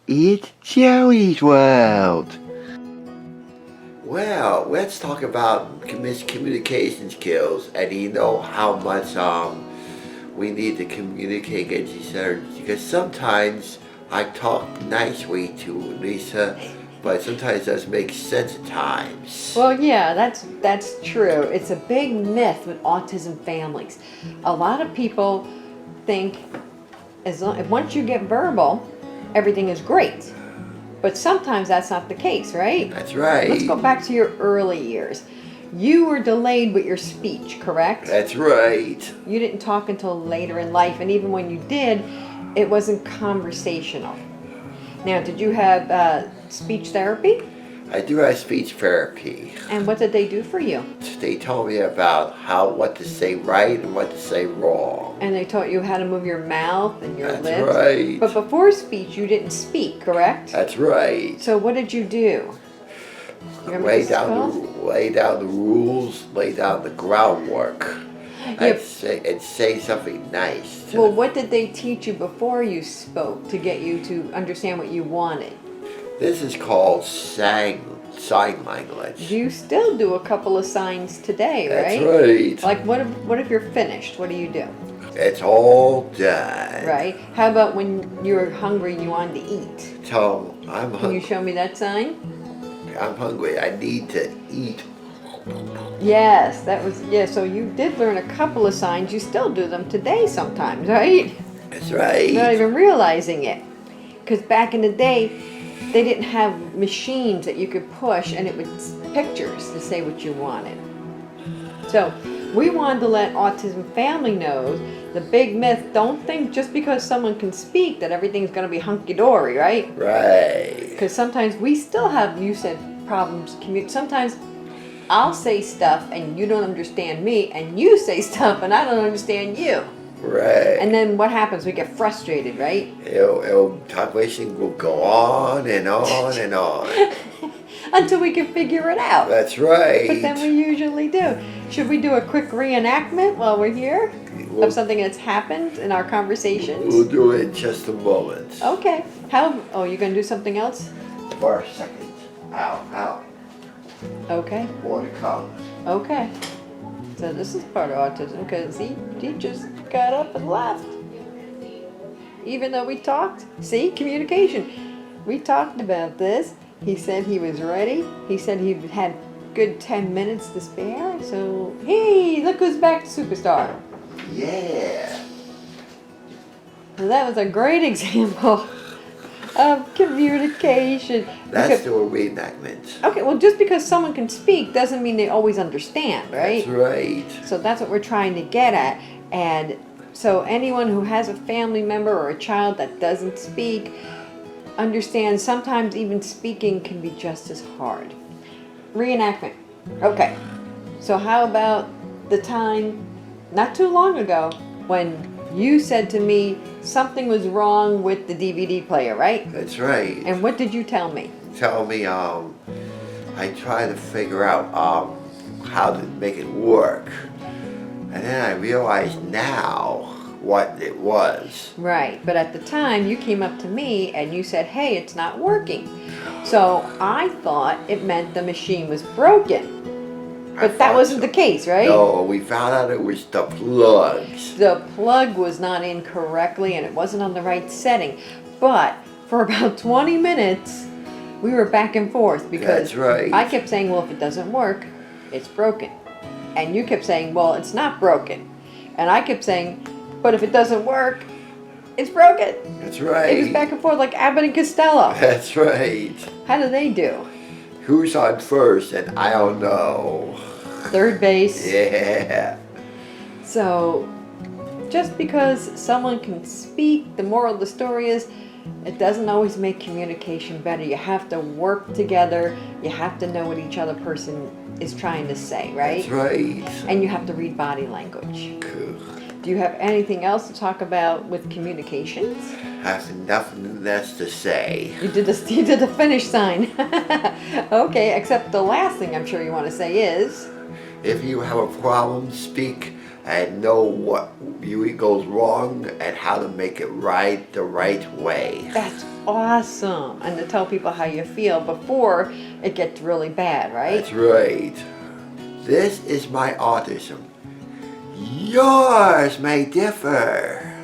It's Joey's World. Well, let's talk about miscommunication skills, and you know how much we need to communicate with each other, because sometimes I talk nicely to Lisa, but sometimes it doesn't make sense at times. Well, yeah, that's true. It's a big myth with autism families. A lot of people think once you get verbal, everything is great. But sometimes that's not the case, right? That's right. Let's go back to your early years. You were delayed with your speech, correct? That's right. You didn't talk until later in life, and even when you did, it wasn't conversational. Now, did you have speech therapy? I do have speech therapy. And what did they do for you? They told me about what to say right and what to say wrong. And they taught you how to move your mouth and your That's lips? right. But before speech, you didn't speak, correct? That's right. So what did you do? You remember Lay this down called? lay down the rules, lay down the groundwork, Yep. and say something nice. Well, what did they teach you before you spoke to get you to understand what you wanted? This is called sign language. You still do a couple of signs today, That's right? right. Like what if you're finished? What do you do? It's all done. Right? How about when you're hungry and you wanted to eat? So I'm Can you hungry. show me that sign? I'm hungry. I need to eat. Yes, so you did learn a couple of signs. You still do them today sometimes, right? That's right. Not even realizing it. Because back in the day, they didn't have machines that you could push and it would pictures to say what you wanted. So we wanted to let autism family know the big myth, don't think just because someone can speak that everything's going to be hunky-dory, right? Right. Because sometimes we still have, you said, problems. Sometimes I'll say stuff and you don't understand me, and you say stuff and I don't understand you. Right. And then what happens? We get frustrated, right? Conversation will go on and on and on. Until we can figure it out. That's right. But then we usually do. Should we do a quick reenactment while we're here of something that's happened in our conversations? We'll do it in just a moment. Okay. You're going to do something else? For a second. Ow. Okay. More to come. Okay. So this is part of autism because he just got up and left. Even though we talked. See, communication. We talked about this. He said he was ready. He said he had good 10 minutes to spare. So, hey, look who's back to Superstar. Yeah. So that was a great example of communication. Let's do a reenactment. Okay, well, just because someone can speak doesn't mean they always understand, right? That's right. So that's what we're trying to get at. And so anyone who has a family member or a child that doesn't speak, understand sometimes even speaking can be just as hard. Reenactment. Okay. So how about the time not too long ago when you said to me something was wrong with the DVD player, right? That's right. And what did you tell me? Tell me, I tried to figure out how to make it work. And then I realized now what it was. Right, but at the time you came up to me and you said, hey, it's not working. So I thought it meant the machine was broken. But that wasn't the case, right? No, we found out it was the plugs. The plug was not in correctly and it wasn't on the right setting. But for about 20 minutes, we were back and forth because That's right. I kept saying, well, if it doesn't work, it's broken. And you kept saying, well, it's not broken. And I kept saying, but if it doesn't work, it's broken. That's right. It was back and forth like Abbott and Costello. That's right. How do they do? Who's on first? And I don't know. Third base. Yeah. So, just because someone can speak, the moral of the story is, it doesn't always make communication better. You have to work together. You have to know what each other person is trying to say, right? That's right. And you have to read body language. Cool. Do you have anything else to talk about with communications? Have nothing less to say. You did the finish sign. Okay, except the last thing I'm sure you want to say is, If you have a problem, speak and know what really goes wrong and how to make it right the right way. That's awesome. And to tell people how you feel before it gets really bad, right? That's right. This is my autism. Yours may differ.